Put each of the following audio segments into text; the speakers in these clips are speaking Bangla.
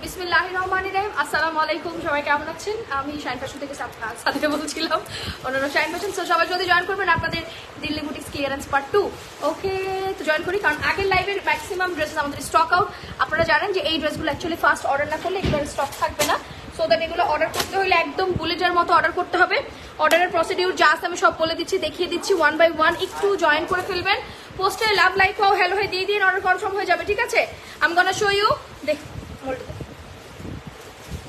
বিসমিল্লাহির রহমানির রহিম। আসসালামু আলাইকুম, সবাই কেমন আছেন? আমি শাইন ফ্যাশন থেকে সাথে বলছিলাম, অন্যান্য শাইন ফ্যাশন। সো সবাই যদি জয়েন করবেন আপনাদের দিল্লি বুটিক্স ক্লিয়ারেন্স পার্ট 2। ওকে, তো জয়েন করি, কারণ আগের লাইভের ম্যাক্সিমাম ড্রেসেস আমাদের স্টক আউট। আপনারা জানেন যে এই ড্রেসগুলো অ্যাকচুয়ালি ফার্স্ট অর্ডার না করলে এগুলোর স্টক থাকবে না। সো দ্যাট এগুলো অর্ডার করতে হলে একদম বুলেটের মতো অর্ডার করতে হবে। অর্ডারের প্রসিডিউর যা আছে আমি সব বলে দিচ্ছি, দেখিয়ে দিচ্ছি ওয়ান বাই ওয়ান। একটু জয়েন করে ফেলবেন, পোস্টে লাভ লাইক ও হ্যালো হয়ে দিয়ে দিন, অর্ডার কনফার্ম হয়ে যাবে। ঠিক আছে, I am gonna show you. দেখ,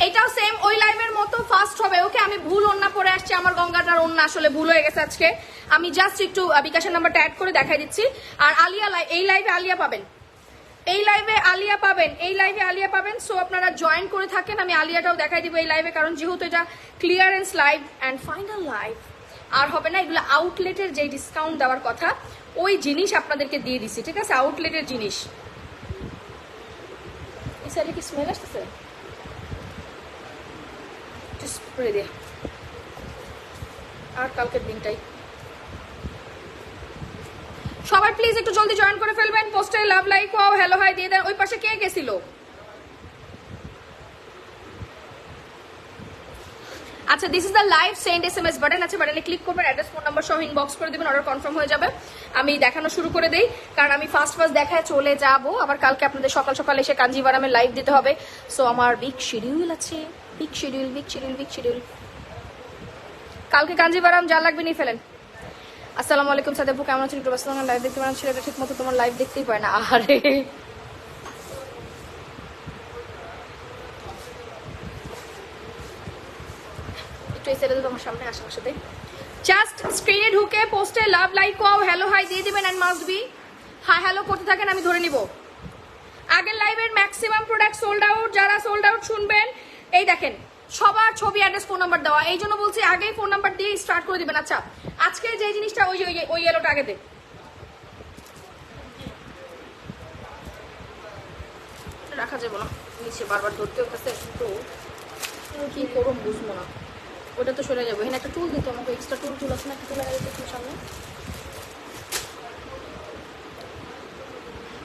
এটাও সেম ওই লাইভের মতো ফার্স্ট হবে। ওকে, আমি ভুল ওন্না পরে আসছি, আমার গঙ্গাটার ওন্না আসলে ভুল হয়ে গেছে আজকে। আমি জাস্ট একটু বিকাশের নাম্বারটা অ্যাড করে দেখাই দিচ্ছি। আর আলিয়া এই লাইভে আলিয়া পাবেন, এই লাইভে আলিয়া পাবেন, এই লাইভে আলিয়া পাবেন। সো আপনারা জয়েন করে থাকেন, আমি আলিয়াটাও দেখাই দিব এই লাইভে, কারণ যেহেতু এটা clearance live and final live আর হবে না। এগুলো আউটলেটের যে ডিসকাউন্ট দেওয়ার কথা ওই জিনিস আপনাদেরকে দিয়ে দিছি। ঠিক আছে, আউটলেটের জিনিস। এই সাইডে কি স্মেল আসতেছে? স্প্রে দিয়ে আর কালকের দিনটাই সবাই প্লিজ একটু জলদি জয়েন করে ফেলবেন, পোস্টে লাভ লাইক ও হ্যালো হাই দিয়ে দেন। ওই পাশে কে গেছিল? আচ্ছা, this is the live send SMS button আছে, বাটনে ক্লিক করবেন, অ্যাড্রেস ফোন নাম্বার সহ ইনবক্স করে দিবেন, অর্ডার কনফার্ম হয়ে যাবে। আমি দেখানো শুরু করে দেই, কারণ আমি ফার্স্ট দেখায় চলে যাব। আবার কালকে আপনাদের সকাল সকাল এসে কাঞ্জিভারামে লাইভ দিতে হবে। সো আমার বিগ শিডিউল আছে, big schedule, big schedule, big schedule. কালকে কাঞ্জিভারাম যা লাগবে নিয়ে ফেলেন। আসসালামু আলাইকুম সাদেবু, কেমন আছেন? একটু ব্যস্ত লাইভ দেখতে পারেন, ছেলেটা ঠিক মতো তোমার লাইভ দেখতেই পায় না। আরে একটু এই সাইডে তোমার সামনে আশেপাশে জাস্ট স্ক্রিনে ঢুকে পোস্টে লাভ লাইক ও হ্যালো হাই দিয়ে দিবেন, and must be hi hello করতে থাকেন, আমি ধরে নিব। আগের লাইভের ম্যাক্সিমাম প্রোডাক্ট সোল্ড আউট। যারা সোল্ড আউট শুনবেন, এই দেখেন সবার ছবি, অ্যাড্রেস, ফোন নাম্বার দেওয়া। এই জন্য বলছি আগেই ফোন নাম্বার দিয়ে স্টার্ট করে দিবেন। আচ্ছা, আজকে যে জিনিসটা ওই ইয়েলোটা আগে দে, রাখা যাবে না নিচে, বারবার ধরতে হচ্ছে। তো কি করুন বুঝবো না, ওটা তো সরে যাবো। এখানে একটা টুল দিত আমাকে, এক্সট্রা টুল আছে না, একটা টুল লাগাই দিতে সামনে।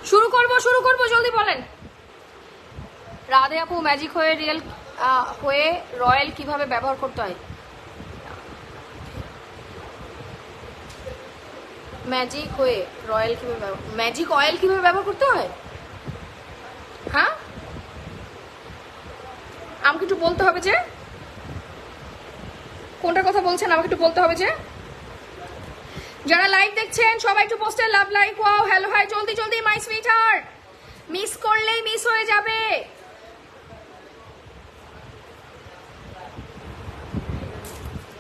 শুরু করবো জলদি বলেন। রাধে আপু, ম্যাজিক হয়ে রয়্যাল কিভাবে ব্যবহার করতে হয়? ম্যাজিক হয়ে রয়্যাল কিভাবে, ম্যাজিক অয়েল কিভাবে ব্যবহার করতে হয়? হ্যাঁ, আমাকে একটু বলতে হবে যে কোনটার কথা বলছেন, আমাকে একটু বলতে হবে যে। যারা লাইভ দেখছেন সবাই একটু পোস্টে love like wow hello hi জলদি জলদি মাই সুইট হার্ট, মিস করলেই মিস হয়ে যাবে।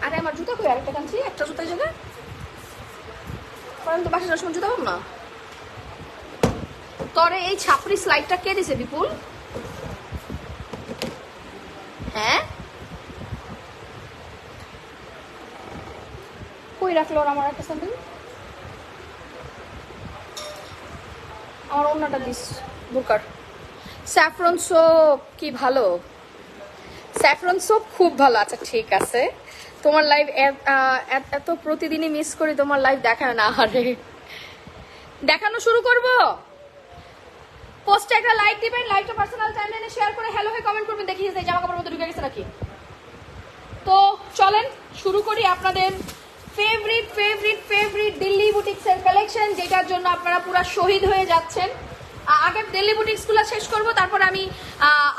আরে আমার জুতা কই? আরেকটা কাঁচি, একটা জুতার জায়গায়, কারণ তো বাসা যাওয়ার সময় জুতা পাবো না। তরে এই ছাপড়ি স্লাইডটা কে দিছে বিপুল? হ্যাঁ, কই রাখলো আমার একটা স্যান্ডেল? আমার অন্যটা দিস বুকার। স্যাফরন সোপ কি ভালো? স্যাফরন সোপ খুব ভালো। আচ্ছা ঠিক আছে, তোমার লাইভ এত প্রতিদিনই মিস করি, তোমার লাইভ দেখানো না। আরে দেখানো শুরু করব। পোস্টে একটা লাইক দিবেন, লাইকটা পার্সোনাল টাইমলাইনে শেয়ার করে হ্যালো হয়ে কমেন্ট করবেন, দেখিয়ে যাই জামা কাপড়ের মধ্যে ঢুকে গেছে নাকি। তো চলেন শুরু করি আপনাদের ফেভারিট ফেভারিট ফেভারিট দিল্লি বুটিক্সের কালেকশন, যেটার জন্য আপনারা পুরো শহীদ হয়ে যাচ্ছেন। আগে দিল্লি বুটিক্সগুলো শেষ করব, তারপর আমি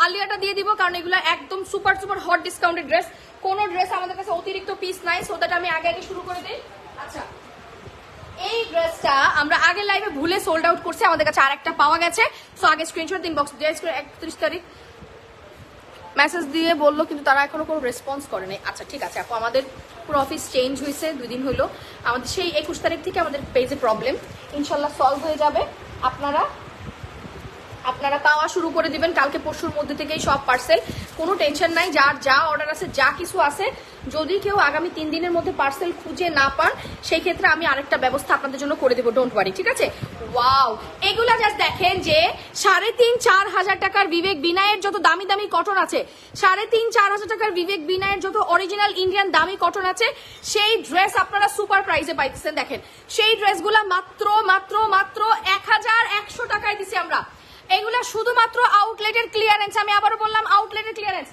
আলিয়াটা দিয়ে দিব, কারণ এগুলো একদম super super hot discounted dress. কোনো ড্রেস আমাদের কাছে অতিরিক্ত পিস নাই, সো দ্যাট আমি আগে শুরু করে দিই। আচ্ছা, এই ড্রেসটা আমরা আগের লাইভে ভুলে সোল্ড আউট করছি, আমাদের কাছে আরেকটা পাওয়া গেছে। সো আগে স্ক্রিনশট ইনবক্স দিয়ে 31 তারিখ মেসেজ দিয়ে বললো, কিন্তু তারা এখনো কোনো রেসপন্স করেনি। আচ্ছা ঠিক আছে আপু, আমাদের পুরো অফিস চেঞ্জ হয়েছে, 2 দিন হলো। আমাদের সেই 21 তারিখ থেকে আমাদের পেজে প্রবলেম ইনশাল্লাহ সলভ হয়ে যাবে। আপনারা পাওয়া শুরু করে দিবেন কালকে পরশুর মধ্যে থেকেই সব পার্সেল, কোনো টেনশন নাই। যার যা অর্ডার আছে, যা কিছু আছে, যদি কেউ আগামী 3 দিনের মধ্যে পার্সেল খুঁজে না পান, সেই ক্ষেত্রে আমি আরেকটা ব্যবস্থা আপনাদের জন্য করে দেবো, ডোন্ট ওয়ারি। ঠিক আছে, ওয়াও, এগুলা জাস্ট দেখেন যে 3,500-4 হাজার টাকার বিবেক বিনায়ের যত দামি দামি কটন আছে, 3,500-4 হাজার টাকার বিবেক বিনায়ের যত অরিজিনাল ইন্ডিয়ান দামি কটন আছে, সেই ড্রেস আপনারা সুপার প্রাইসে পাইতেছেন। দেখেন সেই ড্রেসগুলা মাত্র 1,100 টাকায় দিছি আমরা। এগুলা শুধুমাত্র আউটলেটের ক্লিয়ারেন্স, আমি আবারও বললাম আউটলেটের ক্লিয়ারেন্স।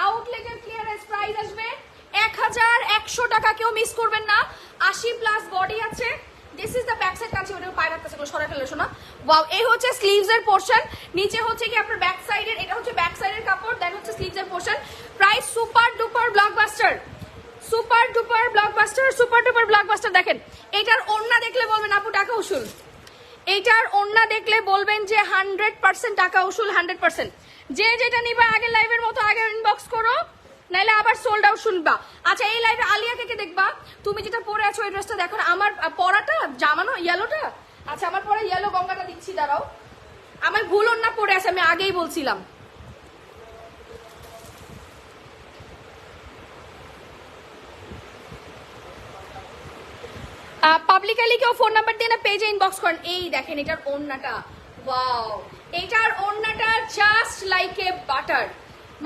আউটলেটের ক্লিয়ারেন্স প্রাইস আসবে 1100 টাকা, কেউ মিস করবেন না। 80+ বডি আছে। This is the back side, কাছে ওটা পায়ে রাখতেছে গুলো সরাই ফেলে শোনা। ওয়াও, এই হচ্ছে স্লিভস এর পোরশন, নিচে হচ্ছে কি আপনার ব্যাক সাইডের, এটা হচ্ছে ব্যাক সাইডের কাপড়, দেন হচ্ছে স্লিভস এর portion. Price super duper blockbuster, super duper blockbuster, super duper blockbuster. দেখেন এটার ওড়না দেখলে বলবেন আপু টাকা উসুল, এইটার ওড়না দেখলে বলবেন যে 100% টাকা উসুল, 100%। যে যেটা নিবা আগের লাইভের মতো আগে ইনবক্স করো, নাইলে আবার সোল্ড আউট শুনবা। আচ্ছা, এই লাইভে আলিয়াকে কে দেখবা? তুমি যেটা পরে আছো ওই ড্রেসটা দেখো। আমার পরাটা জামানো ইয়েলোটা, আচ্ছা আমার পরে ইয়েলো গঙ্গাটা দিচ্ছি, দাঁড়াও। আমার ভুল ওড়না পরে আছে, আমি আগেই বলছিলাম। পাবলিকালি কেউ ফোন নাম্বার দিয়ে না পেজে ইনবক্স করেন। এই দেখেন এটার ওড়নাটা, ওয়াও, এটার ওড়নাটা জাস্ট লাইক এ বাটার,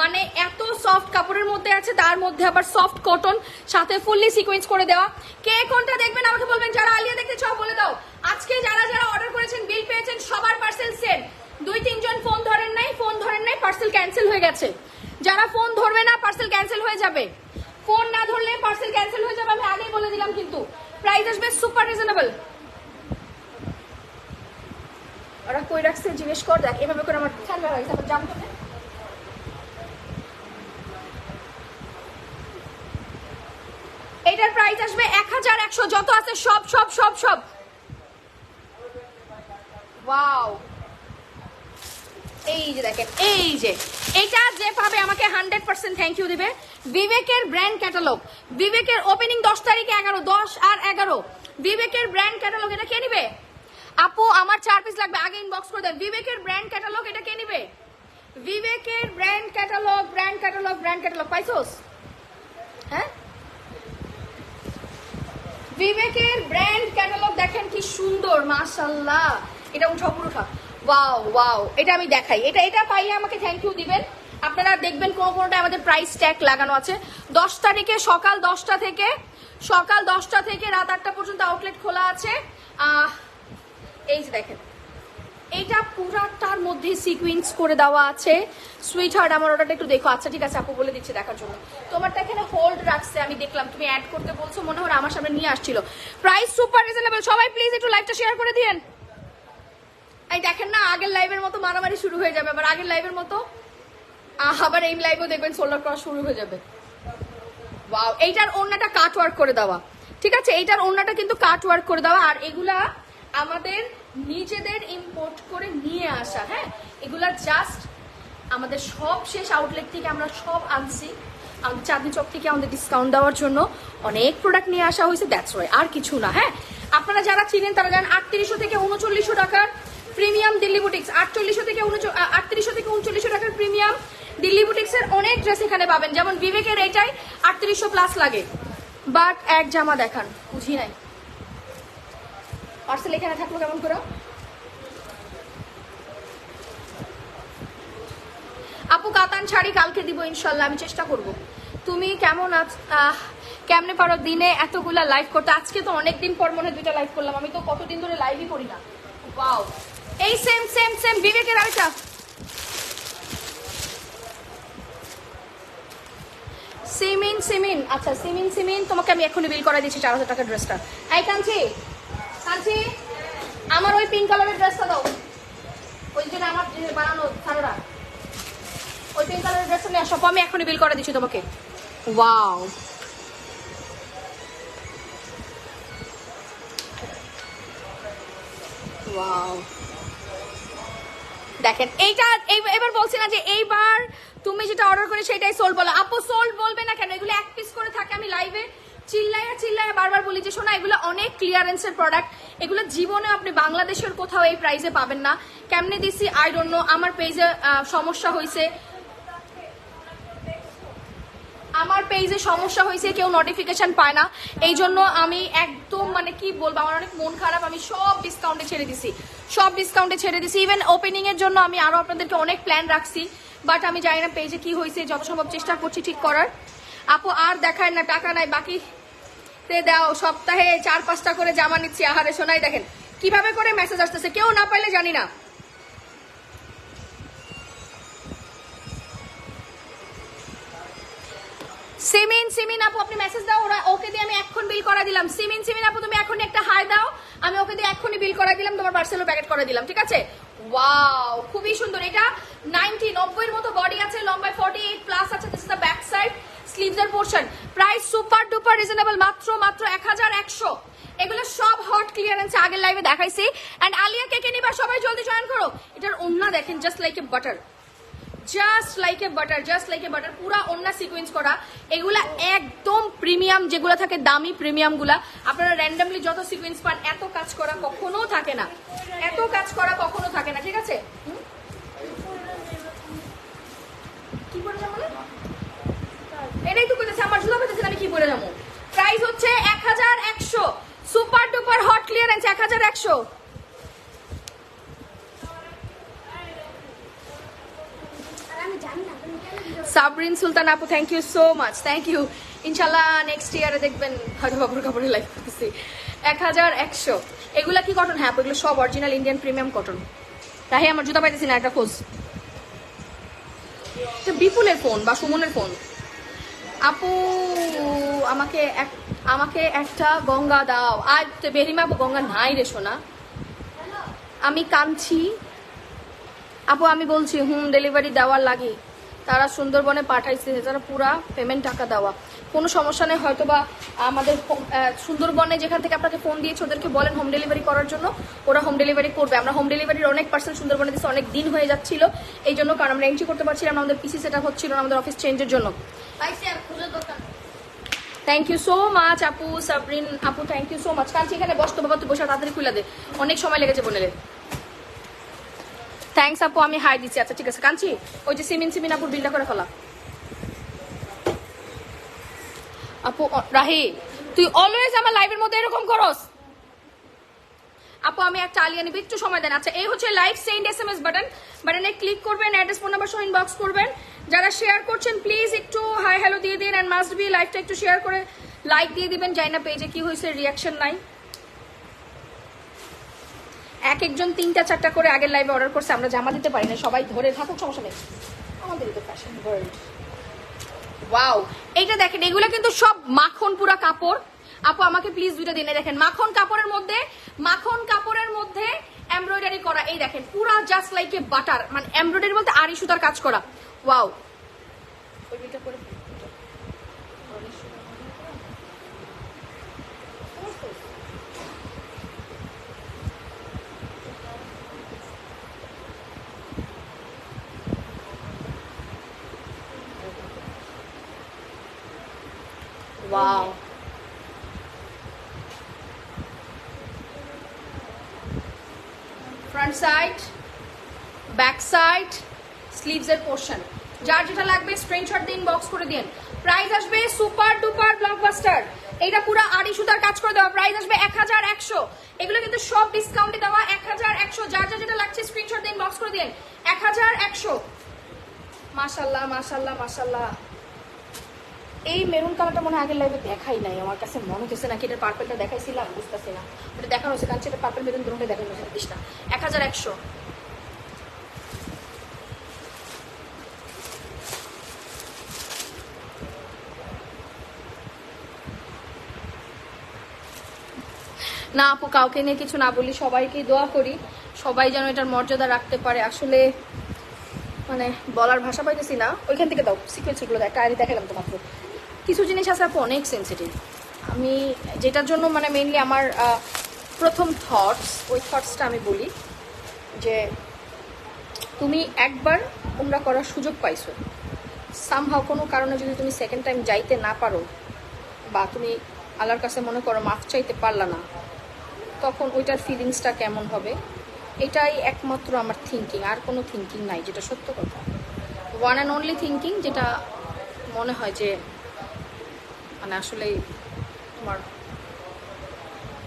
মানে এত সফট কাপড়ের মধ্যে আছে, তার মধ্যে আবার সফট কটন, সাথে ফুললি সিকোয়েন্স করে দেওয়া। কে কোনটা দেখবেন আমাকে বলবেন, যারা আলিয়া দেখতে চাও বলে দাও। আজকে যারা যারা অর্ডার করেছেন, বিল পেয়েছেন, সবার পার্সেল সেট। 2-3 জন ফোন ধরেন নাই, পার্সেল ক্যান্সেল হয়ে গেছে। যারা ফোন ধরবে না পার্সেল ক্যান্সেল হয়ে যাবে, ফোন না ধরলে পার্সেল ক্যান্সেল হয়ে যাবে, আমি আগেই বলে দিলাম। কিন্তু প্রাইস আসবে সুপার রিজনেবল। ওরা কই রাখছে জিজ্ঞেস কর, দেখ এভাবে করে আমার ঠান্ডা হয়ে গেছে, জাম করবে। এটার প্রাইস আসবে 1100, যত আছে সব সব সব সব। ওয়াও, এই যে দেখেন, এই যে এটা যে পাবে আমাকে 100% থ্যাংক ইউ দিবে। বিবেকের ব্র্যান্ড ক্যাটালগ, বিবেকের ওপেনিং 10 তারিখে 11, 10 আর 11 বিবেকের ব্র্যান্ড ক্যাটালগ। এটা কে নিবে? আপু আমার 4 পিস লাগবে, আগে ইনবক্স করে দেন। বিবেকের ব্র্যান্ড ক্যাটালগ, এটা কে নিবে? বিবেকের brand catalogue, brand catalogue, brand catalogue পাইছোস? হ্যাঁ, বিবেকের ব্র্যান্ড ক্যাটালগ দেখেন কি সুন্দর, মাশাআল্লাহ। এটা উঠাও, পুরো উঠাও। ওয়াও ওয়াও, এটা আমি দেখাই, এটা পাইলে আমাকে থ্যাংক ইউ দিবেন। আপনারা দেখবেন কোনটা আমাদের প্রাইস ট্যাগ লাগানো আছে। 10 তারিখে সকাল 10টা থেকে রাত 8টা পর্যন্ত আউটলেট খোলা আছে। এই যে দেখেন, এটা পুরাটার মধ্যে সিকোয়েন্স করে দেওয়া আছে। সুইট হার্ট, আমার অর্ডারটা একটু দেখো। আচ্ছা ঠিক আছে আপু, বলে দিচ্ছি দেখার জন্য। তোমারটা এখানে হোল্ড রাখছে, আমি দেখলাম তুমি অ্যাড করতে বলছো, মনে হয় আমার সামনে নিয়ে আসছিল। প্রাইস সুপার রিজনেবল, সবাই প্লিজ একটু লাইভটা শেয়ার করে দিয়েন। এই দেখেন না, আগের লাইভের মতো মারামারি শুরু হয়ে যাবে আবার, আগের লাইভের মতো আবার এই লাইভও দেখবেন সোল্ডার করা শুরু হয়ে যাবে। ওয়াও, এইটার ওড়নাটা কাট ওয়ার্ক করে দেওয়া, ঠিক আছে, এইটার ওড়নাটা কিন্তু কাট ওয়ার্ক করে দেওয়া। আর এগুলা আমাদের নিজেদের ইম্পোর্ট করে নিয়ে আসা। হ্যাঁ, এগুলা জাস্ট আমাদের সব শেষ আউটলেট থেকে আমরা সব আনছি। আমাদের চাঁদনি চক থেকে আমাদের ডিসকাউন্ট দেওয়ার জন্য অনেক প্রোডাক্ট নিয়ে আসা হয়েছে, দ্যাটস ওয়াই, আর কিছু না। হ্যাঁ, আপনারা যারা চিনেন তারা জানেন 3800 থেকে 3900 টাকার প্রিমিয়াম দিল্লি বুটিক্স, 3800 থেকে 3900 টাকার প্রিমিয়াম দিল্লি বুটিক্সের অনেক ড্রেস এখানে পাবেন। যেমন বিবেকের এটাই 3800+ লাগে, বাট এক জামা দেখান বুঝি নাই, পার্সেল এখানে থাকলো কেমন করে? আপু কাতান শাড়ি কালকে দিব ইনশাল্লাহ, আমি চেষ্টা করব। তুমি কেমন কেমনে পারো দিনে এতগুলা লাইভ করতে? আজকে তো অনেকদিন পর মনে 2টা লাইভ করলাম, আমি তো কতদিন ধরে লাইভই করি না। ওয়াও, এই সেম সেম সেম বিবেকের আরেকটা সিমিন। আচ্ছা সিমিন তোমাকে আমি এখনই বিল করে দিচ্ছি 4000 টাকার ড্রেসটা। এই কাঞ্চি আমার ওই পিঙ্ক কালারের ড্রেসটা দাও, ওই জন্য আমার বানানো সারারা ওই পিঙ্ক কালারের ড্রেসটা নিয়ে আসো, আমি এখনই বিল করে দিচ্ছি তোমাকে। ওয়াও, ওয়াও, দেখেন এইটা এবার বলছি না যে এইবার তুমি যেটা অর্ডার করে সেটাই সোল্ড বলো। আপু সোল্ড বলবে না কেন? এগুলো এক পিস করে থাকে, আমি লাইভে চিল্লাইয়া বারবার বলি যে শোনা এগুলো অনেক ক্লিয়ারেন্সের প্রোডাক্ট, এগুলো জীবনে আপনি বাংলাদেশের কোথাও এই প্রাইসে পাবেন না। কেমনে দিছি আই ডোন্ট নো, আমার পেজে সমস্যা হয়েছে, কেউ নোটিফিকেশন পায় না, এই জন্য আমি একদম মানে কি বলবো, আমার অনেক মন খারাপ। আমি সব ডিসকাউন্টে ছেড়ে দিছি, ইভেন ওপেনিং এর জন্য আমি আরো আপনাদেরকে অনেক প্ল্যান রাখছি, বাট আমি জানি না পেজে কি হয়েছে, যত সম্ভব চেষ্টা করছি ঠিক করার। আপু আর দেখায় না, টাকা নাই, বাকি দাও, সপ্তাহে 4-5টা করে জামা নিচ্ছি। আহারে শোনাই দেখেন কিভাবে করে মেসেজ আসতেছে, কেউ না পাইলে জানি না, সিমিন আপু আপনি মেসেজ দাও, ওরা ওকে দিয়ে আমি এখন বিল করা দিলাম। সিমিন আপু তুমি এখন একটা হাই দাও, আমি ওকে দিয়ে এখনই বিল করা দিলাম, তোমার পার্সেলও প্যাকেট করে দিলাম, ঠিক আছে? ওয়াও খুবই সুন্দর। এটা 90 এর মতো বডি আছে, লম্বায় 48 প্লাস আছে। This is the back side, sleeves এর portion. Price super duper reasonable, মাত্র 1100। এগুলো সব হট ক্লিয়ারেন্সে আগের লাইভে দেখাইছি। এন্ড আলিয়া কে নিবা সবাই জলদি জয়েন করো। এটার ওন্না দেখেন, জাস্ট লাইক এ বাটার, পুরা ওন্না সিকোয়েন্স করা। এগুলা একদম প্রিমিয়াম, যেগুলো থাকে দামি প্রিমিয়াম গুলা। আপনারা র্যান্ডমলি যত সিকোয়েন্স পান, এত কাজ করা কখনো থাকে না, ঠিক আছে? কি পরে যাবো, এটাই তো কইতেছে, আমার জুতা পেতেছেন আমি কি পরে যাবো। প্রাইস হচ্ছে 1100, super duper hot clearance 1100। Sabrin Sultan আপু thank you so much, thank you. ইনশাল্লাহ নেক্সট ইয়ারে দেখবেন হয়তো বাবুর কাপড়ে লাইভ করতেছি। 1100। এগুলা কি কটন? হ্যাঁ এগুলো সব অরিজিনাল ইন্ডিয়ান প্রিমিয়াম কটন। তাই আমার জুতা পাইতেছি না, একটা খোঁজ। বিপুলের ফোন বা সুমনের ফোন। আপু আমাকে একটা গঙ্গা দাও। আর বেরিমা আপু গঙ্গা নাই রে সোনা, আমি কাঁদছি আপু। আমি বলছি হোম ডেলিভারি দেওয়ার লাগে, তারা সুন্দরবনে পাঠাইছে, তারা পুরা পেমেন্ট টাকা দেওয়া, কোনো সমস্যা নেই। হয়তো বা আমাদের সুন্দরবনে যেখান থেকে আপনাকে ফোন দিয়েছে ওদেরকে বলেন হোম ডেলিভারি করার জন্য, ওরা হোম ডেলিভারি করবে। আমরা হোম ডেলিভারির অনেক পার্সেল সুন্দরবনে দিচ্ছি, অনেক দিন হয়ে যাচ্ছিল এই জন্য, কারণ আমরা এন্ট্রি করতে পারছিলাম না, আমাদের পিসি সেট আপ হচ্ছিল না, আমাদের অফিস চেঞ্জের জন্য। থ্যাংক ইউ সো মাচ আপু, সাবরিন আপু থ্যাংক ইউ সো মাচ। কারণ এখানে বসতো বাবা, তুই বসে তাড়াতাড়ি খুলে দে, অনেক সময় লেগেছে বোনেলে। থ্যাংকস আপু, আমি হাই দিচ্ছি। আচ্ছা ঠিক আছে কাঞ্চি, ওই যে সিমিন আপুর বিলটা করে ফেলা। আপু রাহি তুই অলওয়েজ আমার লাইভের মধ্যে এরকম করস। আপু আমি একটা আলিয়া নিবি, একটু সময় দেন। আচ্ছা এই হচ্ছে লাইভ সেন্ড SMS বাটনে ক্লিক করবেন, অ্যাড্রেস ফোন নাম্বার সহ ইনবক্স করবেন। যারা শেয়ার করছেন প্লিজ একটু হাই হ্যালো দিয়ে দিন, এন্ড মাস্ট বি লাইভটা একটু শেয়ার করে লাইক দিয়ে দিবেন। যাই না পেজে কি হয়েছে, রিয়াকশন নাই। একজন 3টা-4টা করে আগের লাইভে অর্ডার করছে, আমরা জামা দিতে পারি না, সবাই ধরে থাকুক সমস্যা নেই, আমাদেরই তো ফ্যাশন ওয়ার্ল্ড। ওয়াও এইটা দেখেন, এগুলো কিন্তু সব মাখন পুরা কাপড়। আপু আমাকে প্লিজ দুইটা দিনে দেখেন, মাখন কাপড়ের মধ্যে এমব্রয়ডারি করা। এই দেখেন পুরা জাস্ট লাইক এ বাটার, মানে এমব্রয়ডারি বলতে আড়ি সুতার কাজ করা। Wow wow front side, back side, sleeves এর পোর্শন। যার যেটা লাগবে স্ক্রিনশট দিন, বক্স করে দিন। প্রাইস আসবে সুপার ডুপার ব্লকবাস্টার, এইটা পুরো আড়ি সুতার কাজ করে দেওয়া। প্রাইস আসবে 1100। এগুলো কিন্তু সব ডিসকাউন্টে দেওয়া 1100। যার যেটা লাগছে স্ক্রিনশট দিন, বক্স করে দিন। 1100। মাশাআল্লাহ মাশাআল্লাহ মাশাআল্লাহ। এই মেরুন কালারটা মনে আগের লাইভে দেখাই নাই, আমার কাছে মনে হচ্ছে নাকি এটা পার্পলটা দেখাইছিলাম, বুঝতেছি না। ওটা দেখানো হচ্ছে, কারণ সেটা পার্পল মেরুন দুটোটা দেখানো হচ্ছে। 1100। না আপু কাউকে নিয়ে কিছু না বলি, সবাইকে দোয়া করি সবাই যেন এটার মর্যাদা রাখতে পারে। আসলে মানে বলার ভাষা পাইতেছি না। ওইখান থেকে দাও সিকোয়েন্সগুলো, একটা আড়ি দেখালাম তো মাত্র। কিছু জিনিস আছে আপু অনেক সেন্সিটিভ, আমি যেটার জন্য মানে মেইনলি আমার প্রথম ওই থটসটা আমি বলি যে তুমি একবার উমরা করার সুযোগ পাইছো, সামহাও কোনো কারণে যদি তুমি সেকেন্ড টাইম যাইতে না পারো, বা তুমি আল্লাহর কাছে মনে করো মাফ চাইতে পারলা না, তখন ওইটার ফিলিংসটা কেমন হবে, এটাই একমাত্র আমার থিঙ্কিং, আর কোনো থিঙ্কিং নাই, যেটা সত্য কথা। ওয়ান অ্যান্ড অনলি থিঙ্কিং, যেটা মনে হয় যে মানে আসলে তোমার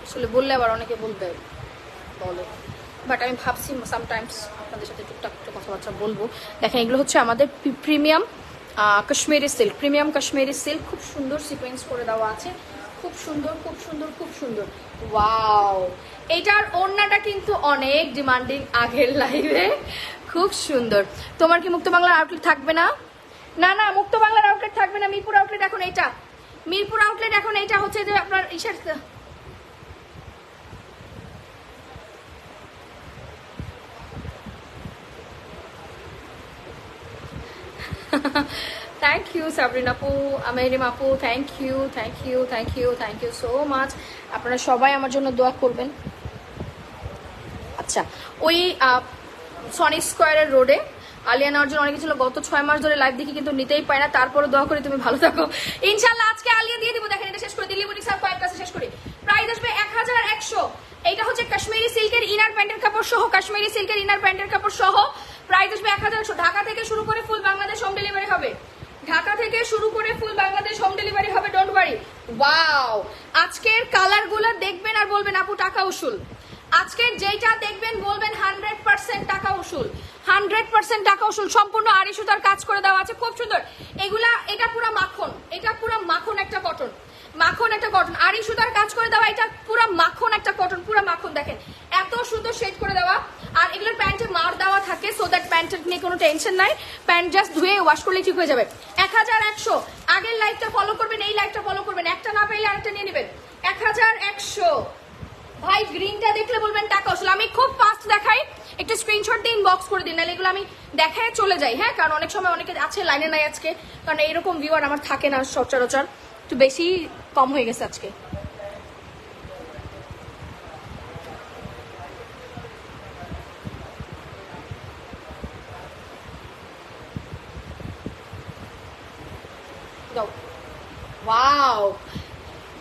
আসলে বললে আবার অনেকে বলে, বাট আমি ভাবছি সামটাইমস আপনাদের সাথে টুকটাক একটু কথাবার্তা বলবো। দেখেন এগুলো হচ্ছে আমাদের প্রিমিয়াম কাশ্মীরি সিল্ক, খুব সুন্দর সিকোয়েন্স করে দেওয়া আছে, খুব সুন্দর খুব সুন্দর খুব সুন্দর। ওয়াও এটার ওড়নাটা কিন্তু অনেক ডিমান্ডিং আগের লাইভে, খুব সুন্দর। তোমার কি মুক্ত বাংলার আউটলেট থাকবে না? না না, মুক্ত বাংলার আউটলেট থাকবে না, মিরপুর আউটলেট এখন এইটা, মিরপুর আউটলেট এখন এইটা হচ্ছে যে আপনার ইসের থ্যাংক ইউ সাবরিন আপু, আমেরিম আপু, thank you thank you thank you thank you so much. আপনারা সবাই আমার জন্য দোয়া করবেন। আচ্ছা, ওই সনিক স্কোয়ারের রোডে আলিয়া নেওয়ার জন্য অনেকে ছিল, গত 6 মাস ধরে লাইভ দেখি কিন্তু নিতেই পায় না, তারপরে দোয়া করে তুমি ভালো থাকো ইনশাল্লাহ। আজকে আলিয়া দিয়ে দিব। দেখেন এটা শেষ করে দিল্লি বুটিক স্যার কয়েকটা শেষ করি। প্রাইস আসবে 1100। এইটা হচ্ছে কাশ্মীরি সিল্কের ইনার প্যান্টের কাপড় সহ, কাশ্মীরি সিল্কের ইনার প্যান্টের কাপড় সহ প্রাইস আসবে 1100। ঢাকা থেকে শুরু করে ফুল বাংলাদেশ হোম ডেলিভারি হবে, ঢাকা থেকে শুরু করে ফুল বাংলাদেশ হোম ডেলিভারি হবে, ডোন্ট ওয়ারি। ওয়াও, আজকের কালারগুলো দেখবেন আর বলবেন আপু টাকা উসুল। আজকের যেটা দেখবেন বলবেন 100% টাকা উসুল, 100% টাকা উসুল। সম্পূর্ণ আড়ি সুতার কাজ করে দেওয়া আছে, খুব সুন্দর এগুলা। এটা পুরো মাখন, এটা পুরো মাখন একটা কটন, মাখন একটা কটন, আড়ি সুতার কাজ করে দেওয়া। এটা পুরো মাখন একটা কটন, পুরো মাখন। দেখেন এত সুন্দর শেড করে দেওয়া। আর এগুলোর প্যান্টে মার দেওয়া থাকে, সো দ্যাট প্যান্টের নিয়ে কোনো টেনশন নাই, প্যান্ট জাস্ট ধুয়ে ওয়াশ করলে ঠিক হয়ে যাবে। 1100। আগের লাইভটা ফলো করবেন, এই লাইভটা ফলো করবেন, একটা না পাইলে আরেকটা নিয়ে নেবেন। 1100 ভাই। গ্রিনটা দেখলে বলবেন টাকা আসলে। আমি খুব ফাস্ট দেখাই, একটু স্ক্রিনশট দিয়ে ইনবক্স করে দিন, নাহলে এগুলো আমি দেখায় চলে যাই। হ্যাঁ, কারণ অনেক সময় অনেকে আছে লাইনে নাই আজকে, কারণ এইরকম ভিউয়ার আমার থাকে না সচরাচর, একটু বেশি কম হয়ে গেছে আজকে। ওয়াও,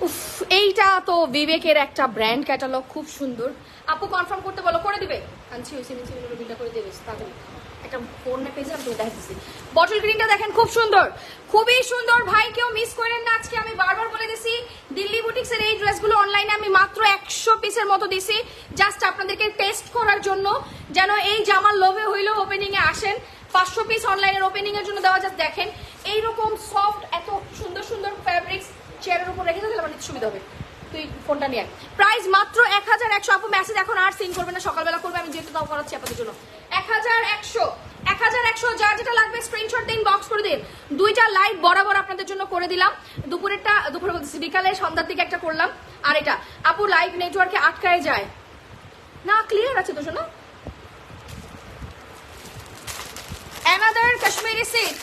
উফ, এইটা তো বিবেকের একটা ব্র্যান্ড ক্যাটালগ, খুব সুন্দর। আপু কনফার্ম করতে বলো, করে দিবে। আনছি ওই বিলটা করে দিবে তাড়াতাড়ি। একটা ফোন না পেয়েছি, আমি দেখাচ্ছি। বটল গ্রিনটা দেখেন খুব সুন্দর, খুবই সুন্দর ভাই, কেউ মিস করেন না। আজকে আমি বারবার বলে দিছি, দিল্লি বুটিক্সের এই ড্রেসগুলো অনলাইনে আমি মাত্র 100 পিসের মতো দিছি, জাস্ট আপনাদেরকে টেস্ট করার জন্য, যেন এই জামার লোভে হইলেও ওপেনিং এ আসেন। 500 পিস অনলাইনের ওপেনিং এর জন্য দেওয়া, জাস্ট দেখেন এইরকম সফট, এত সুন্দর সুন্দর ফ্যাব্রিক্স চেয়ারের উপর রেখে দিলে আমার নিতে সুবিধা হবে। তুই ফোনটা নিয়ে প্রাইস মাত্র 1100। আপু মেসেজ এখন আর সিন করবে না, সকালবেলা করবে, আমি যেহেতু তাও করাচ্ছি আপনাদের জন্য। 1100, 1100। যার যেটা লাগবে স্ক্রিনশট দিন, বক্স করে দিন। দুইটা লাইভ বরাবর আপনাদের জন্য করে দিলাম। দুপুরে বলতেছি, বিকালে সন্ধ্যার দিকে একটা করলাম। আর এটা আপু লাইভ নেটওয়ার্কে আটকায় যায় না, ক্লিয়ার আছে তো শোনো। অ্যানাদার কাশ্মীরি সিল্ক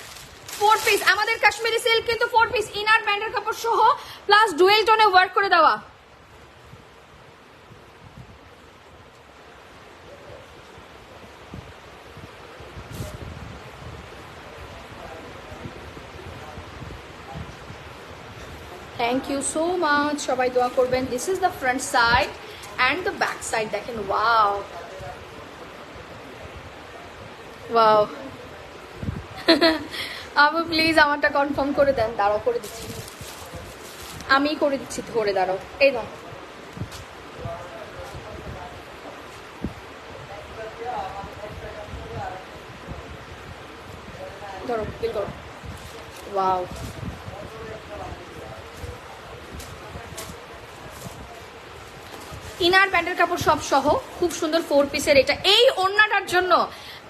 4 পিস, আমাদের কাশ্মীরি সিল্ক কিন্তু 4 পিস, ইনার প্যান্টের কাপড় সহ প্লাস ডুয়েল টোনে ওয়ার্ক করে দেওয়া। থ্যাংক ইউ সো মাচ, সবাই দোয়া করবেন। This is the front side and the back side, দেখেন। ওয়াও ওয়াও আপু প্লিজ আমারটা কনফার্ম করে দেন। দাঁড়াও, করে দিচ্ছি, আমি করে দিচ্ছি, ধরে দাঁড়াও। এই দাও, ধরো, ফিল করো। ওয়াও, ইনার প্যান্টের কাপড় সব সহ খুব সুন্দর 4 পিসের এটা। এই ওড়নাটার জন্য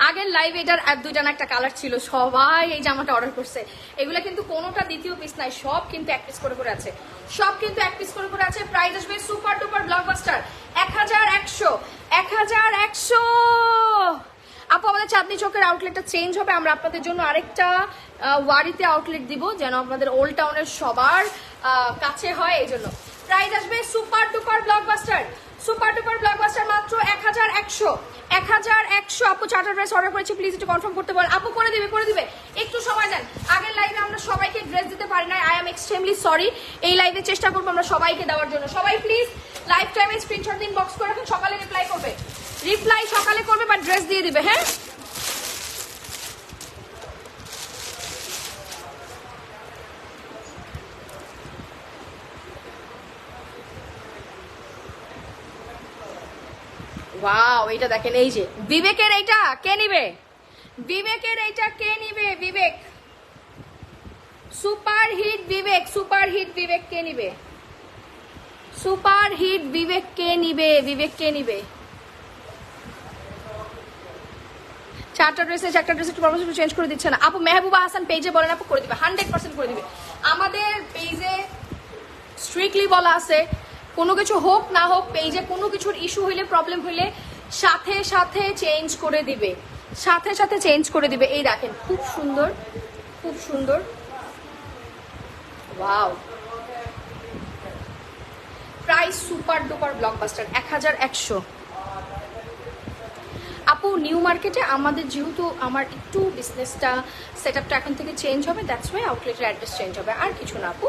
আগের লাইভ এটার এক দুইটা না একটা কালার ছিল, সবাই এই জামাটা অর্ডার করছে। এগুলা কিন্তু কোনোটা দ্বিতীয় পিস নাই, সব কিন্তু 1 পিস করে করে আছে, সব কিন্তু 1 পিস করে করে আছে। প্রাইস আসবে সুপার ডুপার ব্লকবাস্টার 1100, 1100। আপু আমাদের চাঁদনি চকের আউটলেটটা চেঞ্জ হবে, আমরা আপনাদের জন্য আরেকটা ওয়ারিতে আউটলেট দিব, যেন আপনাদের ওল্ড টাউনের সবার কাছে হয়, এই জন্য। প্রাইস আসবে super duper blockbuster, super duper blockbuster মাত্র 1100, 1100। আপু চার্টার ড্রেস অর্ডার করেছি, প্লিজ একটু কনফার্ম করতে বল। আপু করে দিবে, করে দিবে, একটু সময় দেন। আগের লাইভে আমরা সবাইকে ড্রেস দিতে পারি না, আই এম এক্সট্রিমলি সরি। এই লাইভে চেষ্টা করবো আমরা সবাইকে দেওয়ার জন্য। সবাই প্লিজ লাইভ টাইমে স্ক্রিনশট দিন, বক্স করে রাখেন, সকালে রিপ্লাই করবে, রিপ্লাই সকালে করবে, বা ড্রেস দিয়ে দিবে। হ্যাঁ, ওয়াও, এটা দেখেন, এই যে বিবেকের এইটা কে নিবে, বিবেকের এইটা কে নিবে, বিবেক সুপার হিট, বিবেক সুপার হিট, বিবেক কে নিবে, সুপার হিট বিবেক কে নিবে, বিবেক কে নিবে। 4টা ড্রেসে 4টা ড্রেস একটু প্রবলেম চেঞ্জ করে দিচ্ছে না আপু। মেহবুবা হাসান পেজে বলেন আপু, করে দিবে 100% করে দিবে। আমাদের পেজে স্ট্রিক্টলি বলা আছে কোনো কিছু হোক না হোক, পেজে কোনো কিছুর ইস্যু হইলে প্রবলেম হইলে সাথে সাথে চেঞ্জ করে দিবে, সাথে সাথে চেঞ্জ করে দিবে। এই দেখেন খুব সুন্দর, খুব সুন্দর। Wow, price super duper blockbuster 1100। আপু নিউ মার্কেটে আমাদের যেহেতু আমার একটু বিজনেসটা সেটআপটা এখন থেকে চেঞ্জ হবে, দ্যাটস ওয়াই আউটলেটের অ্যাড্রেস চেঞ্জ হবে, আর কিছু না আপু।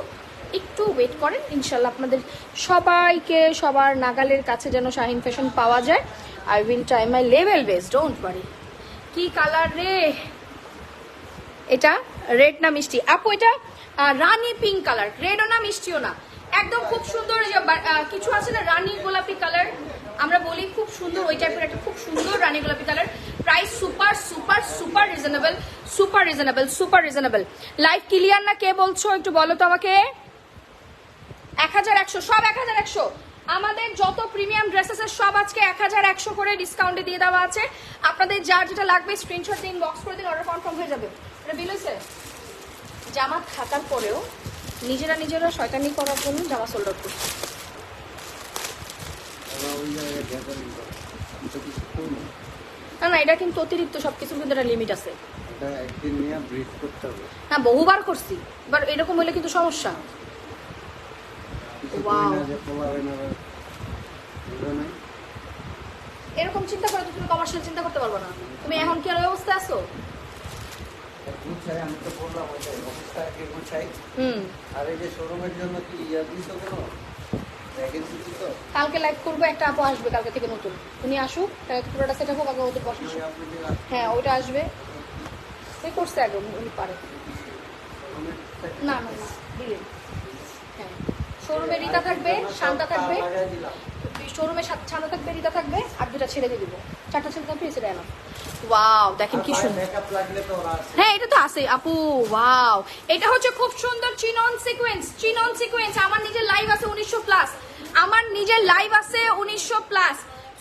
একটু ওয়েট করেন, ইনশাল্লাহ আপনাদের সবাইকে সবার নাগালের কাছে যেন শাহিন ফ্যাশন পাওয়া যায়। I will try my level best, don't worry. কি কালার রে এটা? রেড না মিষ্টি আপু? এটা রানী পিঙ্ক কালার, রেডও না মিষ্টিও না, একদম খুব সুন্দর। কিছু আছে না রানী গোলাপি কালার, আমরা বলি খুব সুন্দর, ওই টাইপের একটা খুব সুন্দর রানী গোলাপি colour. Price super super super reasonable, super reasonable, super reasonable. Live clear না? কে বলছো একটু বলো তো আমাকে। 1100, সব 1100। আমাদের যত প্রিমিয়াম ড্রেসেস সব আজকে 1100 করে ডিসকাউন্টে দিয়ে দেওয়া আছে। আপনাদের যার যেটা লাগবে স্ক্রিনশট দিন, বক্স করে দিন, অর্ডার কনফার্ম হয়ে যাবে। এটা বিল হয়েছে। জামা থাকার পরেও নিজেরা শয়তানি করার জন্য জামা সোল্ড আউট করছে। না না, এটা কিন্তু অতিরিক্ত, সবকিছুর কিন্তু একটা লিমিট আছে। না বহুবার করছি, এবার এরকম হলে কিন্তু সমস্যা। এরকম চিন্তা করে তো তুমি কমার্শিয়াল চিন্তা করতে পারবো না। তুমি এখন কি আর অবস্থায় আছো? কালকে লাইভ করবো, একটা আপু আসবে কালকে থেকে নতুন, উনি আসুক, পুরোটা সেট হোক, আগে ওদের বসে। হ্যাঁ ওইটা আসবে, ওই করছে আগে, উনি পারে। না না না দিলেন। হ্যাঁ শোরুমে রিতা থাকবে, শান্তা থাকবে, শোরুমে শান্তা থাকবে, রিতা থাকবে, আর দুটা ছেড়ে দিয়ে দিব, 4টা ছেলে থাকবে, সেটা এলাম। ওয়াও দেখেন কি সুন্দর। হ্যাঁ এটা তো আছে আপু। ওয়াও, এটা হচ্ছে খুব সুন্দর চিনন সিকোয়েন্স, চিনন সিকোয়েন্স। আমার নিজের লাইভ আছে 1900+, আমার নিজের লাইভ আছে 1900+।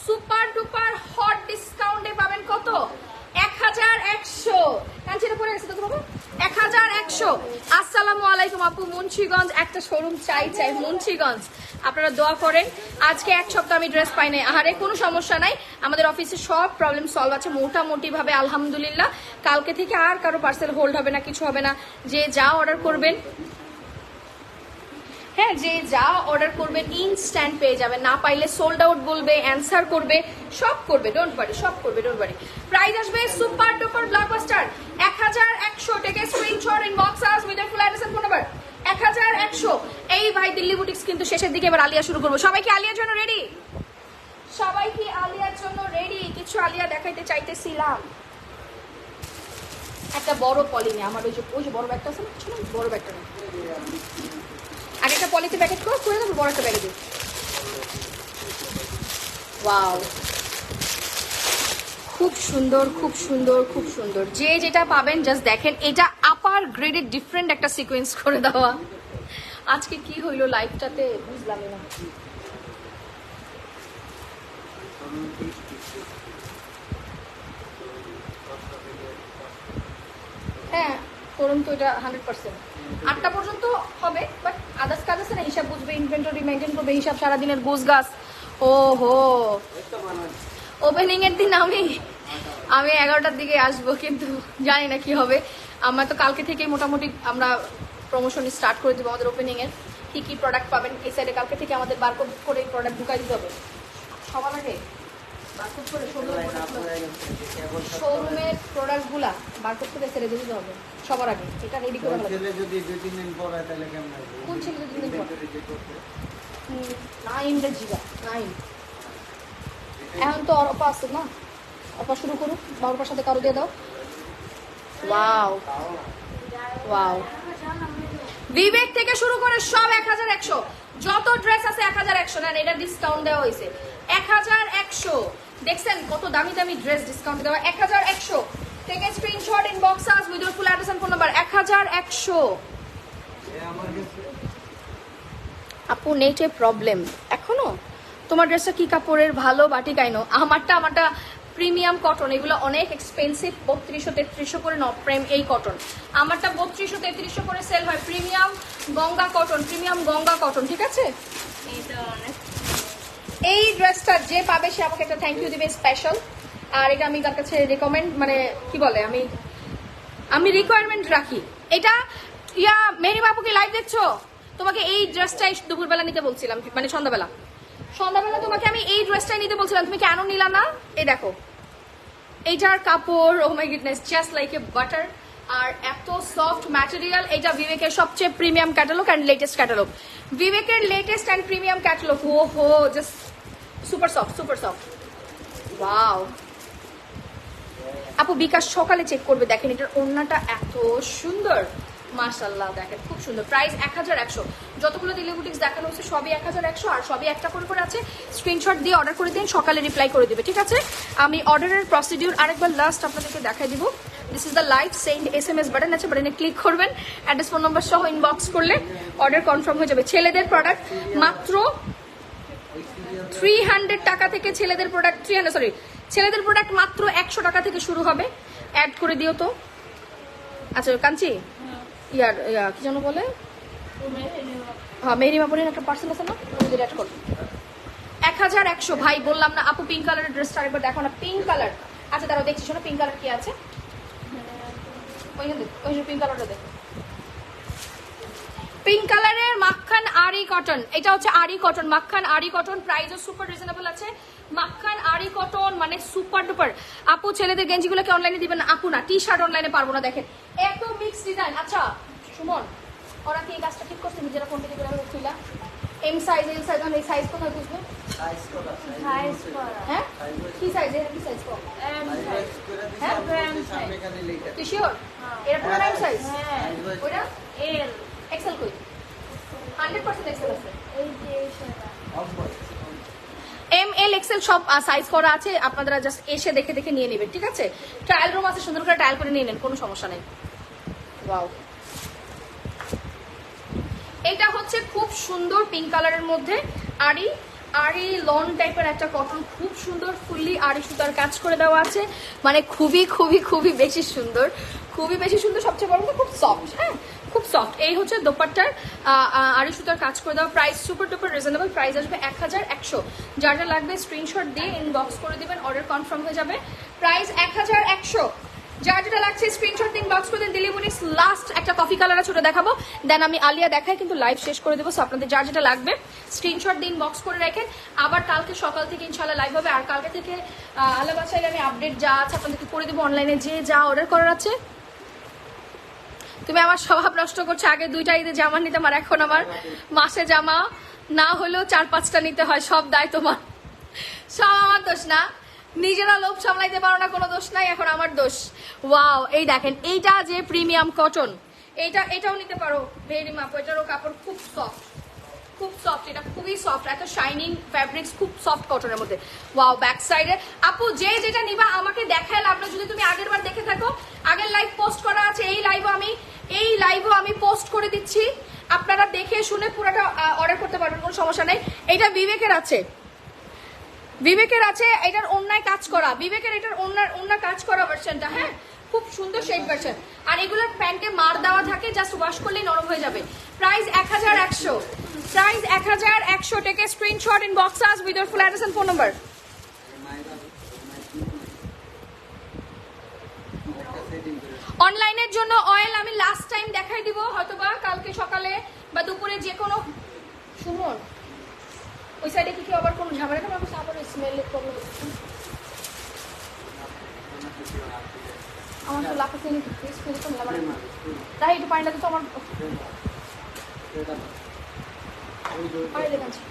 সুপার ডুপার হট ডিসকাউন্টে পাবেন কত? 1100। কাঞ্চিটা পরে গেছে তো বাবা, 1100। আসসালামু আলাইকুম আপু, মুন্সিগঞ্জ একটা শোরুম চাই চাই, মুন্সিগঞ্জ। আপনারা দোয়া করেন, আজকে 1 সপ্তাহ আমি ড্রেস পাই নাই। আহারে কোনো সমস্যা নাই, আমাদের অফিসে সব প্রবলেম সলভ আছে মোটামুটি ভাবে আলহামদুলিল্লাহ। কালকে থেকে আর কারো পার্সেল হোল্ড হবে না, কিছু হবে না। যে যা অর্ডার করবেন, হ্যাঁ যে যা অর্ডার করবেন ইনস্ট্যান্ট পেয়ে যাবেন। না পাইলে সোল্ড আউট বলবে, অ্যান্সার করবে, সব করবে, ডোন্ট ওয়ারি, সব করবে, ডোন্ট ওয়ারি। প্রাইস আসবে super duper blockbuster 1100। Take a screenshot, inbox us with full address and phone number. 1100। এই ভাই দিল্লি বুটিক্স কিন্তু শেষের দিকে, এবার আলিয়া শুরু করবো। সবাই কি আলিয়ার জন্য রেডি? সবাই কি আলিয়ার জন্য রেডি? কিছু আলিয়া দেখাইতে চাইতেছিলাম। একটা বড় পলিনে আমার ওই যে বড় ব্যাগটা আছে না, বড় ব্যাগটা না, আগে একটা পলিতে প্যাকেট করে দেবো, বড় একটা ব্যাগে দিই। ওয়াও খুব সুন্দর, খুব সুন্দর, খুব সুন্দর। যে যেটা পাবেন জাস্ট দেখেন, এটা আপার গ্রেডের ডিফারেন্ট একটা সিকোয়েন্স করে দেওয়া। আজকে কি হইলো লাইফটাতে বুঝলামই না। হ্যাঁ করুন তো, এটা 100%। 8টা পর্যন্ত হবে, বাট আদার্স কাজ আছে না, হিসাব বুঝবে, ইনভেন্টরি মেনটেন করবে, হিসাব সারাদিনের গোছ গাছ। ও হো, ওপেনিং এর দিন আমি 11টার দিকে আসবো, কিন্তু জানি না কি হবে। আমার তো কালকে থেকেই মোটামুটি আমরা প্রমোশন স্টার্ট করে দেবো আমাদের ওপেনিং এর। কি কি প্রোডাক্ট পাবেন এই সাইডে, কালকে থেকে আমাদের বারকোড করে প্রোডাক্ট ঢুকাই দিতে হবে সবার আগে। বারকোড করে শোরুমের প্রোডাক্টগুলা বারকোড করে ছেড়ে দিতে হবে সবার আগে। এটা রেডি করে ফেলা। কোন ছেলে 2 দিন পর? নাইমটা জিগা নাইম। এখন তো অপা আছে না, অপা শুরু করুক, বাবার সাথে কারো দিয়ে দাও। ওয়াও ওয়াও, বিবেক থেকে শুরু করে সব 1100। যত ড্রেস আছে 1100 নেন, এটা ডিসকাউন্ট দেওয়া হয়েছে 1100। দেখছেন কত দামি দামি ড্রেস ডিসকাউন্ট দেওয়া 1100। Take a screenshot, inbox us with your full address and phone number. 1100। আপু নেটে প্রবলেম এখনো? তোমার ড্রেসটা কি কাপড়ের? ভালো বাটিক আইনো। আমারটা প্রিমিয়াম কটন, এগুলো অনেক এক্সপেন্সিভ, 3200-3300 করে নব প্রেম এই কটন। আমারটা 3200-3300 করে সেল হয়। Premium Ganga cotton, premium Ganga cotton, ঠিক আছে। এই ড্রেসটা যে পাবে সে আমাকে একটা থ্যাংক ইউ দিবে স্পেশাল। আর এটা আমি তার কাছে রেকমেন্ড, মানে কি বলে, আমি রিকোয়ারমেন্ট রাখি। এটা ইয়া মেরি বাবুকে লাইভ দেখছো, তোমাকে এই ড্রেসটাই দুপুরবেলা নিতে বলছিলাম, মানে সন্ধ্যাবেলা তোমাকে আমি এই ড্রেসটাই নিতে বলছিলাম, তুমি কেন নিলা না? এই দেখো এইটার কাপড়, oh my goodness, just like a butter. আর এত সফট ম্যাটেরিয়াল। এটা বিবেকের সবচেয়ে premium catalogue and latest catalogue, বিবেকের লেটেস্ট অ্যান্ড প্রিমিয়াম ক্যাটালগ। ও হো, just super soft, super soft. Wow আপু বিকাশ সকালে চেক করবে, দেখেন এটার ওড়নাটা এত সুন্দর, মাশাআল্লাহ, দেখেন খুব সুন্দর। প্রাইস 1100। যতগুলো দিল্লি বুটিক্স দেখানো হচ্ছে সবই 1100, আর সবই একটা করে আছে। স্ক্রিনশট দিয়ে অর্ডার করে দিন, সকালে রিপ্লাই করে দিবে, ঠিক আছে। আমি অর্ডারের প্রসিডিউর আরেকবার লাস্ট আপনাদেরকে দেখাই দিব। This is the live send SMS button আছে, বাটনে ক্লিক করবেন, অ্যাড্রেস ফোন নাম্বার সহ ইনবক্স করলে অর্ডার কনফার্ম হয়ে যাবে। ছেলেদের প্রোডাক্ট মাত্র 300 টাকা থেকে, ছেলেদের প্রোডাক্ট 300, সরি, ছেলেদের প্রোডাক্ট মাত্র 100 টাকা থেকে শুরু হবে। অ্যাড করে দিও তো। আচ্ছা কাঞ্চি, ইয়া কি যেন বলে, হ্যাঁ মেরি মাপুরের একটা পার্সেল আছে না, অ্যাড করো। 1100 ভাই, বললাম না আপু পিঙ্ক কালারের ড্রেসটা আরেকবার দেখো না, পিঙ্ক কালার। আচ্ছা তারাও দেখছি, শোনো পিঙ্ক কালার কি আছে, ওই পিঙ্ক কালারটা দেখো। পিঙ্ক কালারের মাখন আরি কটন, এটা হচ্ছে আরি কটন, মাখন আরি কটন। প্রাইসও সুপার রিজনেবল আছে। মাখন আরি কটন মানে সুপার ডুপার। আপু ছেলেদের গেঞ্জিগুলোকে অনলাইনে দিবেন না? আপু না, টি শার্ট অনলাইনে পারবো না, দেখেন এত মিক্স ডিজাইন। আচ্ছা সুমন, ওরা কি এই কাজটা ঠিক করছে নিজেরা, কোন দিকে করে খুইলা এম সাইজ, এল সাইজ, এই সাইজ কোথায় বুঝবে? হ্যাঁ কি সাইজ, এর কি সাইজ কম? হ্যাঁ তুই শিওর এটা পুরো এম সাইজ? ওইটা এল এক্সেল কই? 100% এক্সেল আছে। এম এল এক্সেল সব সাইজ করা আছে, আপনারা জাস্ট এসে দেখে দেখে নিয়ে নেবেন, ঠিক আছে। ট্রায়াল রুম আছে, সুন্দর করে ট্রায়াল করে নিয়ে নেন, কোনো সমস্যা নেই। ওয়াও, এটা হচ্ছে খুব সুন্দর পিঙ্ক কালারের মধ্যে আরি আরি লন টাইপের একটা কটন, খুব সুন্দর, ফুললি আরি সুতার কাজ করে দেওয়া আছে, মানে খুবই খুবই খুবই বেশি সুন্দর, খুবই বেশি সুন্দর। সবচেয়ে বড় কথা খুব সফট, হ্যাঁ খুব সফট। এই হচ্ছে দোপাট্টার আরি সুতার কাজ করে দেওয়া। Price super duper reasonable, price আসবে 1100। যার যা লাগবে স্ক্রিনশট দিয়ে ইনবক্স করে দিবেন, অর্ডার কনফার্ম হয়ে যাবে। প্রাইস 1100। যার যেটা লাগছে স্ক্রিনশট দিন, বক্স করে দিন। দিল্লি বুটিক্স লাস্ট একটা কফি কালার আছে, ওটা দেখাবো, দেন আমি আলিয়া দেখাই, কিন্তু লাইভ শেষ করে দেবো। সো আপনাদের যার যেটা লাগবে স্ক্রিনশট দিন, বক্স করে রাখেন। আবার কালকে সকাল থেকে ইনশাল্লাহ লাইভ হবে। আর কালকে থেকে আল্লাহ বাসাইলে আমি আপডেট যা আছে আপনাদেরকে করে দেবো, অনলাইনে যে যা অর্ডার করার আছে। তুমি আমার স্বভাব নষ্ট করছো, আগে 2টা ঈদে জামা নিতাম, আর এখন আমার মাসে জামা না হলেও 4-5টা নিতে হয়। সব দায় তোমার, সব আমার দোষ না, নিজেরা লোভ সামলাইতে পারো না, কোনো দোষ নাই, এখন আমার দোষ। ওয়াও, এই দেখেন এইটা যে প্রিমিয়াম কটন, এটাও নিতে পারো ভেরি মাপ, এটারও কাপড় খুব সফট, খুব সফট, এটা খুবই সফট, এত শাইনিং ফ্যাব্রিক্স, খুব সফট কটনের মধ্যে। ওয়াও, ব্যাক সাইডে আপু যে যেটা নিবা আমাকে দেখায় লাভ না, যদি তুমি আগের বার দেখে থাকো, আগের লাইভ পোস্ট করা আছে, এই লাইভও আমি পোস্ট করে দিচ্ছি, আপনারা দেখে শুনে পুরোটা অর্ডার করতে পারবেন, কোনো সমস্যা নেই। এটা বিবেকের আছে, এটার ওন্নায় কাজ করা, বিবেকের এটার ওন্না কাজ করা ভার্সনটা, হ্যাঁ খুব সুন্দর শেড ভার্সন। আর এগুলোর প্যান্টে মার দেওয়া থাকে, জাস্ট ওয়াশ করলেই নরম হয়ে যাবে। Price 1100, price 1100। Take screenshot inbox us with your full address and phone number. অনলাইনের জন্য অয়েল আমি লাস্ট টাইম দেখাই দিব, হয়তোবা কালকে সকালে বা দুপুরে, যে কোনো। সুমন ওই সাইডে কি আবার কোনো ঝামেলা না, আমি আবার স্মেল প্রবলেম হচ্ছে আমার, তো লাফাতে নি স্মেল তো না, তাই একটু পানি লাগে তো আমার পানি লেগেছে।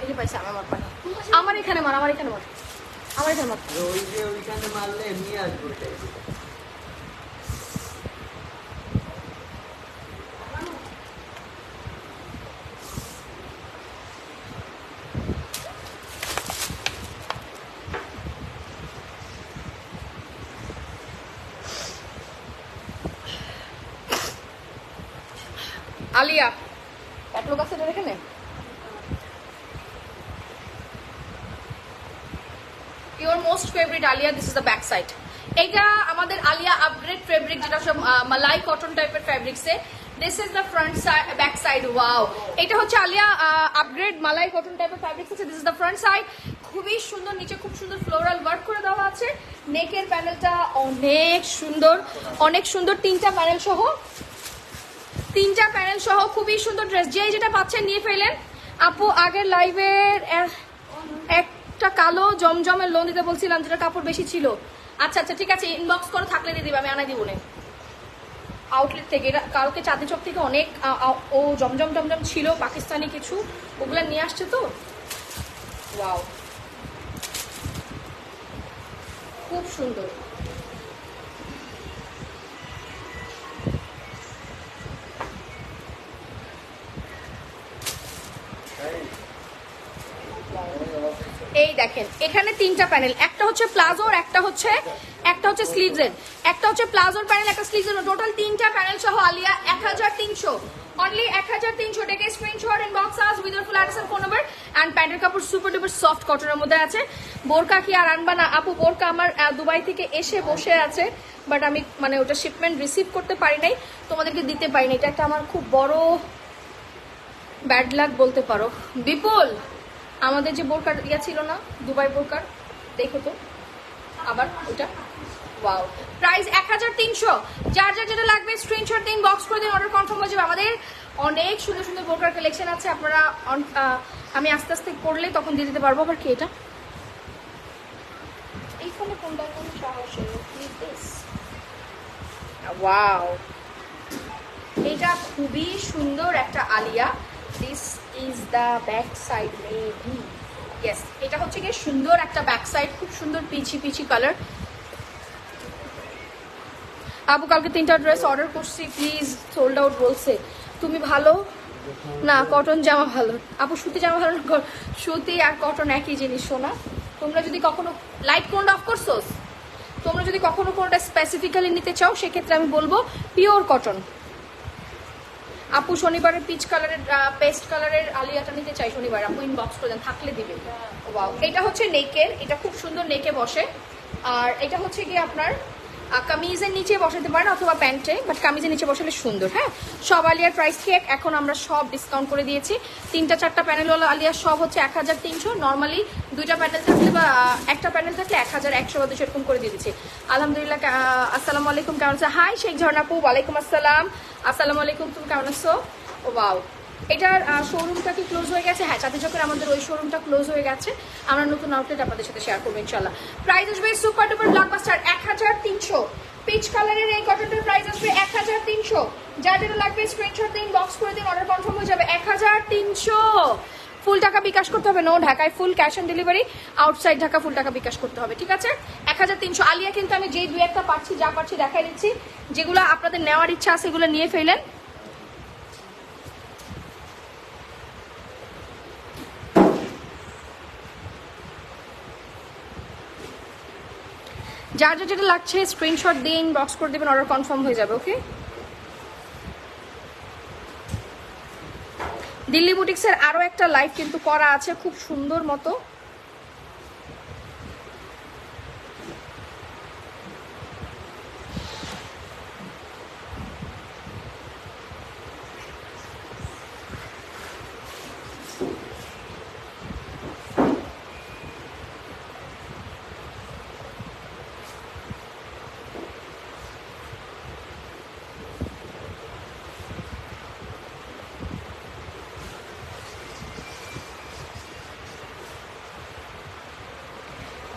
এই যে পাইছে আমার পানি, আমার এখানে মার, আমার এখানে মার, আমার এখানে মার। ওইখানে মারলে এমনি আসবো। আলিয়া এক লোক আছে এখানে, most favourite Alia, this is the back side. এটা আমাদের আলিয়া আপগ্রেড ফেব্রিক, যেটা সব মালাই কটন টাইপের ফেব্রিক্সে। This is the front side, back side. Wow, এটা হচ্ছে আলিয়া আপগ্রেড মালাই কটন টাইপের ফেব্রিক্স আছে। This is the front side, খুবই সুন্দর, নিচে খুব সুন্দর ফ্লোরাল ওয়ার্ক করে দেওয়া আছে। নেকের প্যানেলটা অনেক সুন্দর, অনেক সুন্দর, তিনটা প্যানেল সহ খুবই সুন্দর ড্রেস। যে যেটা পাচ্ছেন নিয়ে ফেলেন। আপু আগের লাইভের একটা কালো জমজমের লোন দিতে বলছিলাম, যেটা কাপড় বেশি ছিল। আচ্ছা আচ্ছা ঠিক আছে, ইনবক্স করে থাকলে দিয়ে দিবে, আমি আনাই দিব না। আউটলেট থেকে, এটা কালকে চাঁদনি চক থেকে অনেক ও জমজম ছিল পাকিস্তানি কিছু, ওগুলা নিয়ে আসছে তো। ওয়াও, খুব সুন্দর। এই দেখেন এখানে তিনটা প্যানেল, একটা হচ্ছে প্লাজোর, একটা হচ্ছে স্লিভসের, একটা হচ্ছে প্লাজোর প্যানেল, একটা স্লিভসের, টোটাল তিনটা প্যানেল সহ আলিয়া 1300, অনলি 1300 টাকা। Screenshot inbox us with full address and phone number. And প্যান্টের কাপড় সুপার ডুপার সফট কটনের মধ্যে আছে। বোরকা কি আর আনবা না আপু? বোরকা আমার দুবাই থেকে এসে বসে আছে, বাট আমি মানে ওটা শিপমেন্ট রিসিভ করতে পারি নাই, তোমাদেরকে দিতে পারি না। এটা একটা আমার খুব বড় ব্যাড লাক বলতে পারো। বিপুল, আমাদের যে বোরকার ছিল না, দুবাই বোরকার, দেখো তো আবার ওটা। Wow, price 1300। যার যেটা লাগবে স্ক্রিনশট দিন, বক্স করে দিন, অর্ডার কনফার্ম হয়ে যাবে। আমাদের অনেক সুন্দর সুন্দর বোরকার কালেকশন আছে, আপনারা আমি আস্তে আস্তে করলে তখন দিয়ে দিতে পারবো। আবার কি এটা, এই ফোনে কোন সাহস? ওয়াও, এটা খুবই সুন্দর একটা Alia. This is the back side maybe, yes, এটা হচ্ছে গিয়ে সুন্দর একটা ব্যাক সাইড, খুব সুন্দর পিচি কালার। আপু কালকে 3টা ড্রেস অর্ডার করছি, প্লিজ, সোল্ড আউট বলছে। তুমি ভালো না, কটন জামা ভালো। আপু সুতি জামা ভালো না? সুতি আর কটন একই জিনিস শোনা। তোমরা যদি কখনো লাইট কোনটা অফ করছো, তোমরা যদি কখনো কোনটা স্পেসিফিক্যালি নিতে চাও, সেক্ষেত্রে আমি বলবো পিওর কটন। আপু শনিবারের পিচ কালারের পেস্ট কালারের আলিয়াটা নিতে চাই শনিবার, আপু ইনবক্স করে দেন, থাকলে দিবে। ওয়াও, এটা হচ্ছে নেকের, এটা খুব সুন্দর নেকে বসে। আর এটা হচ্ছে কি আপনার কামিজের নিচে বসাতে পারেন অথবা প্যান্টে, বাট কামিজের নিচে বসালে সুন্দর। হ্যাঁ, সব আলিয়ার প্রাইস কি এখন আমরা সব ডিসকাউন্ট করে দিয়েছি। 3-4টা প্যানেলওয়ালা আলিয়ার সব হচ্ছে 1300। নর্মালি 2টা প্যানেল থাকলে বা একটা প্যানেল থাকলে 1100 বা 200 এরকম করে দিয়ে দিচ্ছি। আলহামদুলিল্লাহ। আসসালামু আলাইকুম, কেমন আছো? হাই শেখ ঝর্ণা আপু, ওয়ালাইকুম আসসালাম। আসসালামু আলাইকুম, তুমি কেমন আছো? ওয়াও, এটার শোরুমটা কি ক্লোজ হয়ে গেছে? হ্যাঁ, চাঁদনি চকের আমাদের ওই শোরুমটা ক্লোজ হয়ে গেছে। আমরা নতুন আউটলেট আপনাদের সাথে শেয়ার করবো ইনশাল্লাহ। প্রাইস আসবে সুপার ডুপার ব্লকবাস্টার 1300। পিচ কালারের এই কটনটার প্রাইস আসবে 1300। যার যেটা লাগবে স্ক্রিনশট দিন, বক্স করে দিন, অর্ডার কনফার্ম হয়ে যাবে। 1300। ফুল টাকা বিকাশ করতে হবে, নো ঢাকায় full cash on delivery, outside Dhaka full টাকা বিকাশ করতে হবে, ঠিক আছে? 1300 আলিয়া। কিন্তু আমি যেই 2-1টা পাচ্ছি, যা পাচ্ছি দেখাই দিচ্ছি। যেগুলো আপনাদের নেওয়ার ইচ্ছা আছে সেগুলো নিয়ে ফেলেন। যার যেটা লাগছে স্ক্রিনশট দিন, বক্স করে দেবেন, অর্ডার কনফার্ম হয়ে যাবে। ওকে, দিল্লি বুটিক্সের আরো একটা লাইভ কিন্তু করা আছে খুব সুন্দর মতো।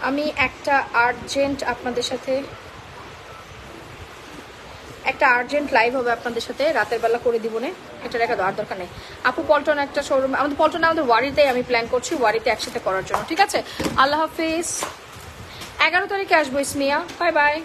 আমি একটা আর্জেন্ট লাইভ হবে আপনাদের সাথে, রাতের বেলা করে দিব না, এটা রেখা দেওয়ার দরকার নেই। আপু পল্টন একটা শোরুম, আমাদের পল্টনে আমাদের ওয়ারিতে আমি প্ল্যান করছি, ওয়ারিতে একসাথে করার জন্য, ঠিক আছে? আল্লাহ হাফিজ। 11 তারিখে আসবো ইসমিয়া, বাই বাই।